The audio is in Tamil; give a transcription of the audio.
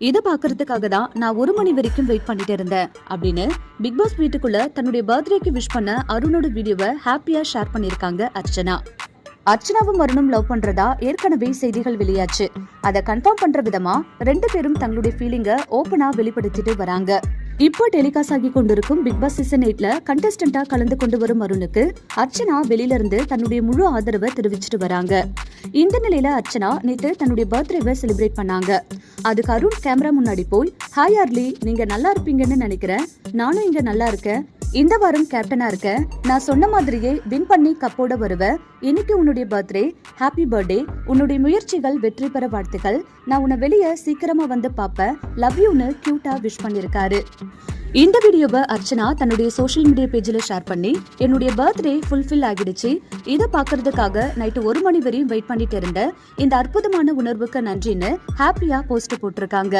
இதை பாக்குறதுக்காக தான் நான் 1 மணி வரைக்கும் வெயிட் பண்ணிட்டு இருந்தேன் அப்படின்னு பிக் பாஸ் வீட்டுக்குள்ள தன்னுடைய பர்த்டேக்கு விஷ் பண்ண அருணோட வீடியோவை ஹாப்பியா ஷேர் பண்ணிருக்காங்க அர்ச்சனா. அர்ச்சனாவும் அருணும் லவ் பண்றதா ஏற்கனவே செய்திகள் வெளியாச்சு. அதை கன்ஃபார்ம் பண்ற விதமா 2 பேரும் தங்களுடைய ஃபீலிங்க ஓபனா வெளிப்படுத்திட்டு வராங்க. இப்போ டெலிகாஸ்ட் ஆகி கொண்டிருக்கும் பிக் பாஸ் சீசன் 8ல கண்டஸ்டன்டா கலந்து கொண்டு வரும் அருணுக்கு அர்ச்சனா வெளியில இருந்து தன்னுடைய முழு ஆதரவை தெரிவிச்சிட்டு வராங்க. இந்த நிலையில அர்ச்சனா நேத்து தன்னுடைய பர்த்டேவை செலிப்ரேட் பண்ணாங்க. அதுக்கு அருண் கேமரா முன்னாடி போய், ஹாய் அர்லி, நீங்க நல்லா இருப்பீங்கன்னு நினைக்கிறேன், நானும் இங்க நல்லா இருக்கேன், இந்த வாரம் கேப்டனா இருக்க, நான் சொன்ன மாதிரியே வின் பண்ணி கப்போட வருவேன், இன்னைக்கு உன்னுடைய பர்த்டே, ஹாப்பி பர்த்டே, உன்னுடைய முயற்சிகள் வெற்றி பெற வாழ்த்துக்கள், நான் உன்னை வெளியே சீக்கிரமா வந்து பாப்பேன், லவ் யூன்னு கியூட்டா விஷ் பண்ணிருக்காரு. இந்த வீடியோவை அர்ச்சனா தன்னுடைய சோஷியல் மீடியா பேஜ்ல ஷேர் பண்ணி, என்னுடைய பர்த்டே ஃபுல்ஃபில் ஆகிடுச்சு, இதை பாக்குறதுக்காக நைட்டு 1 மணி வரையும் வெயிட் பண்ணிட்டு இருந்த இந்த அற்புதமான உணர்வுக்கு நன்றின்னு ஹாப்பியா போஸ்ட் போட்டிருக்காங்க.